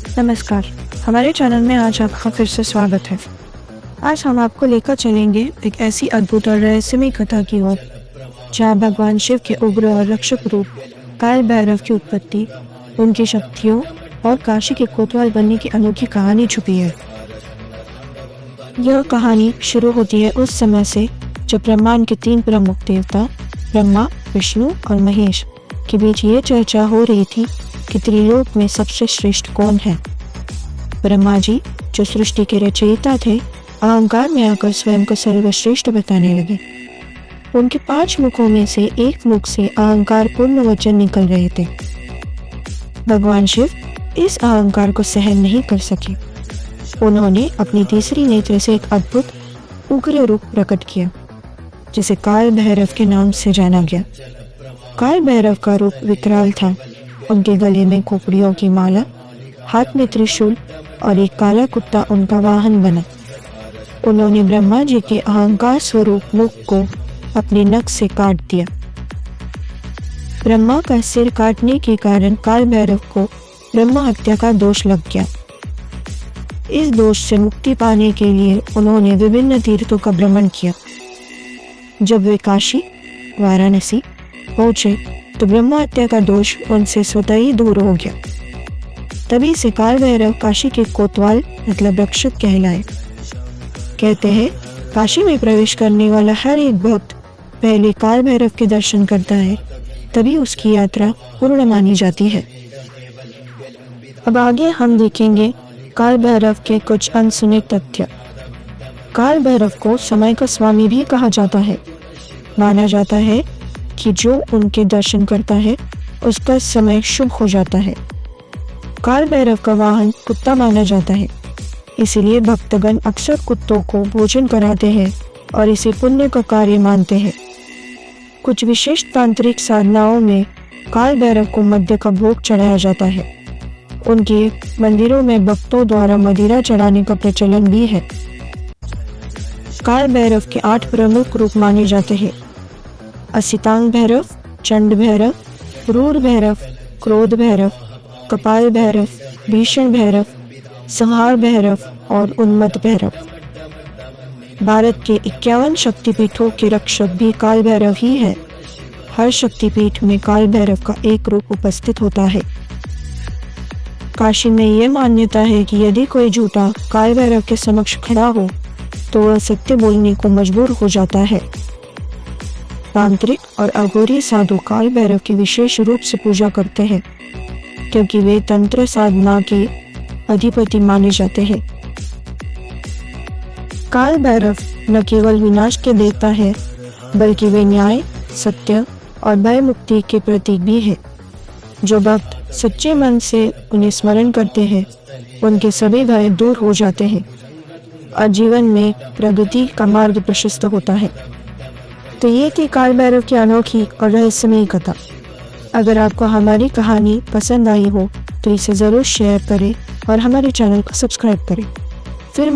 नमस्कार, हमारे चैनल में आज आपका फिर से स्वागत है। आज हम आपको लेकर चलेंगे एक ऐसी अद्भुत और रहस्यमय कथा की ओर, जहाँ भगवान शिव के उग्र और रक्षक रूप काल भैरव की उत्पत्ति, उनकी शक्तियों और काशी के कोतवाल बनने की अनोखी कहानी छुपी है। यह कहानी शुरू होती है उस समय से जब ब्रह्मांड के 3 प्रमुख देवता ब्रह्मा, विष्णु और महेश के बीच ये चर्चा हो रही थी कि त्रिलोक में सबसे श्रेष्ठ कौन है। ब्रह्मा जी, जो सृष्टि के रचयिता थे, अहंकार में आकर स्वयं को सर्वश्रेष्ठ बताने लगे। उनके 5 मुखों में से एक मुख से अहंकार पूर्ण वचन निकल रहे थे। भगवान शिव इस अहंकार को सहन नहीं कर सके। उन्होंने अपनी तीसरी नेत्र से एक अद्भुत उग्र रूप प्रकट किया, जिसे काल भैरव के नाम से जाना गया। काल भैरव का रूप विकराल था। उनके गले में खोपड़ियों की माला, हाथ में त्रिशूल और एक काला कुत्ता उनका वाहन बना। उन्होंने ब्रह्मा जी के अहंकार स्वरूप मुख को अपने नख से काट दिया। ब्रह्मा का सिर काटने के कारण काल भैरव को ब्रह्म हत्या का दोष लग गया। इस दोष से मुक्ति पाने के लिए उन्होंने विभिन्न तीर्थों का भ्रमण किया। जब वे काशी, वाराणसी पहुंचे तो ब्रह्म हत्या का दोष उनसे स्वतः ही दूर हो गया। तभी से काल भैरव काशी के कोतवाल मतलब रक्षक कहलाए। कहते हैं, काशी में प्रवेश करने वाला हर एक भक्त पहले काल भैरव के दर्शन करता है, तभी उसकी यात्रा पूर्ण मानी जाती है। अब आगे हम देखेंगे काल भैरव के कुछ अनसुने तथ्य। काल भैरव को समय का स्वामी भी कहा जाता है। माना जाता है कि जो उनके दर्शन करता है उसका समय शुभ हो जाता है। काल भैरव का वाहन कुत्ता माना जाता है, इसीलिए भक्तगण अक्सर कुत्तों को भोजन कराते हैं और इसे पुण्य का कार्य मानते हैं। कुछ विशेष तांत्रिक साधनाओं में काल भैरव को मद्य का भोग चढ़ाया जाता है। उनके मंदिरों में भक्तों द्वारा मदिरा चढ़ाने का प्रचलन भी है। काल भैरव के 8 प्रमुख रूप माने जाते हैं: असितांग भैरव, चंड भैरव, क्रूर भैरव, क्रोध भैरव, कपाल भैरव, भीषण भैरव, संहार भैरव और उन्मत्त भैरव। भारत के 51 शक्तिपीठों के रक्षक भी काल भैरव ही है। हर शक्तिपीठ में काल भैरव का एक रूप उपस्थित होता है। काशी में यह मान्यता है कि यदि कोई झूठा काल भैरव के समक्ष खड़ा हो तो वह सत्य बोलने को मजबूर हो जाता है। तांत्रिक और अघोरी साधु काल भैरव की विशेष रूप से पूजा करते हैं, क्योंकि वे तंत्र साधना के अधिपति माने जाते हैं। काल भैरव न केवल विनाश के देवता है, बल्कि वे न्याय, सत्य और भय मुक्ति के प्रतीक भी है। जो भक्त सच्चे मन से उन्हें स्मरण करते हैं, उनके सभी भय दूर हो जाते हैं और जीवन में प्रगति का मार्ग प्रशस्त होता है। तो ये थी काल भैरव की अनोखी और रहस्यमयी कथा। अगर आपको हमारी कहानी पसंद आई हो तो इसे ज़रूर शेयर करें और हमारे चैनल को सब्सक्राइब करें। फिर